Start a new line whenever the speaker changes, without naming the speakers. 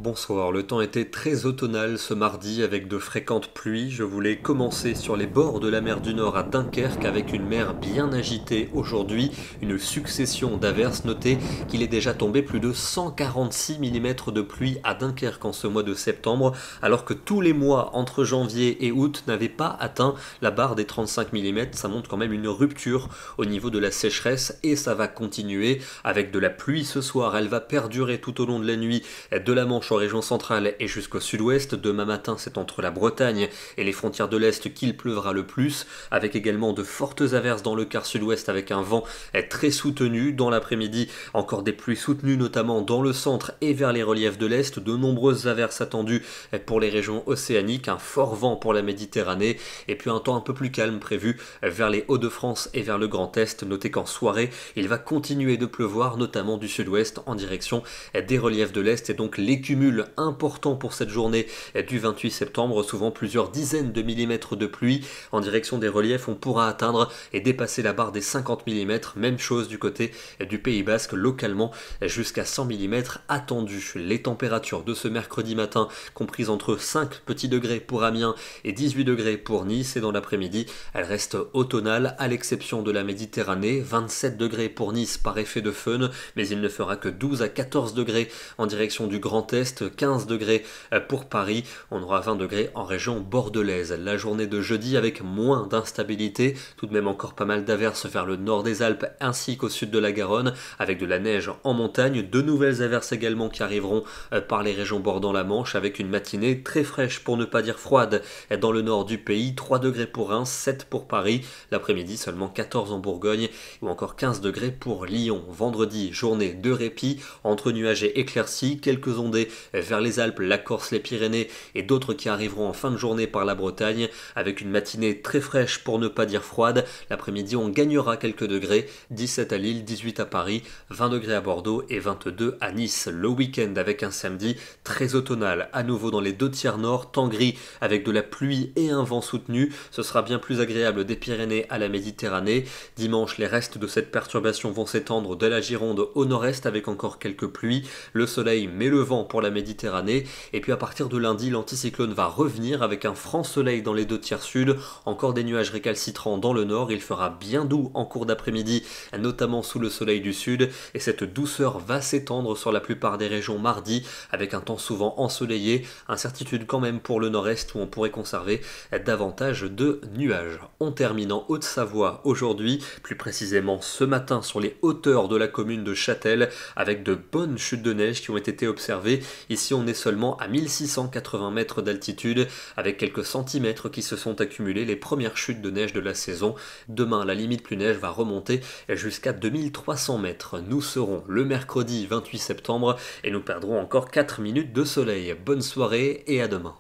Bonsoir, le temps était très automnal ce mardi avec de fréquentes pluies. Je voulais commencer sur les bords de la mer du Nord à Dunkerque avec une mer bien agitée aujourd'hui, une succession d'averses. Notez qu'il est déjà tombé plus de 146 mm de pluie à Dunkerque en ce mois de septembre, alors que tous les mois entre janvier et août n'avaient pas atteint la barre des 35 mm. Ça montre quand même une rupture au niveau de la sécheresse et ça va continuer avec de la pluie ce soir. Elle va perdurer tout au long de la nuit de la Manche en région centrale et jusqu'au sud-ouest. Demain matin, c'est entre la Bretagne et les frontières de l'Est qu'il pleuvra le plus, avec également de fortes averses dans le quart sud-ouest avec un vent très soutenu. Dans l'après-midi, encore des pluies soutenues, notamment dans le centre et vers les reliefs de l'Est. De nombreuses averses attendues pour les régions océaniques, un fort vent pour la Méditerranée et puis un temps un peu plus calme prévu vers les Hauts-de-France et vers le Grand Est. Notez qu'en soirée, il va continuer de pleuvoir, notamment du sud-ouest en direction des reliefs de l'Est, et donc les cumuls importants pour cette journée du 28 septembre, souvent plusieurs dizaines de millimètres de pluie en direction des reliefs. On pourra atteindre et dépasser la barre des 50 mm, même chose du côté du Pays Basque, localement jusqu'à 100 mm attendus. Les températures de ce mercredi matin comprises entre 5 petits degrés pour Amiens et 18 degrés pour Nice, et dans l'après-midi elles restent automnales à l'exception de la Méditerranée. 27 degrés pour Nice par effet de feune, mais il ne fera que 12 à 14 degrés en direction du Grand Est, 15 degrés pour Paris, on aura 20 degrés en région bordelaise. La journée de jeudi avec moins d'instabilité, tout de même encore pas mal d'averses vers le nord des Alpes ainsi qu'au sud de la Garonne, avec de la neige en montagne, de nouvelles averses également qui arriveront par les régions bordant la Manche, avec une matinée très fraîche pour ne pas dire froide dans le nord du pays, 3 degrés pour Reims, 7 pour Paris, l'après-midi seulement 14 en Bourgogne ou encore 15 degrés pour Lyon. Vendredi, journée de répit entre nuages et éclaircies, quelques ondées vers les Alpes, la Corse, les Pyrénées et d'autres qui arriveront en fin de journée par la Bretagne, avec une matinée très fraîche pour ne pas dire froide. L'après-midi on gagnera quelques degrés, 17 à Lille, 18 à Paris, 20 degrés à Bordeaux et 22 à Nice. Le week-end avec un samedi très automnal, à nouveau dans les deux tiers nord, temps gris avec de la pluie et un vent soutenu. Ce sera bien plus agréable des Pyrénées à la Méditerranée. Dimanche, les restes de cette perturbation vont s'étendre de la Gironde au nord-est avec encore quelques pluies. Le soleil met le vent pour la Méditerranée, et puis à partir de lundi, l'anticyclone va revenir avec un franc soleil dans les deux tiers sud, encore des nuages récalcitrants dans le nord. Il fera bien doux en cours d'après-midi, notamment sous le soleil du sud, et cette douceur va s'étendre sur la plupart des régions mardi, avec un temps souvent ensoleillé, incertitude quand même pour le nord-est où on pourrait conserver davantage de nuages. On termine en Haute-Savoie aujourd'hui, plus précisément ce matin sur les hauteurs de la commune de Châtel, avec de bonnes chutes de neige qui ont été observées. Ici on est seulement à 1680 mètres d'altitude, avec quelques centimètres qui se sont accumulés, les premières chutes de neige de la saison. Demain la limite plus neige va remonter jusqu'à 2300 mètres. Nous serons le mercredi 28 septembre et nous perdrons encore 4 minutes de soleil. Bonne soirée et à demain.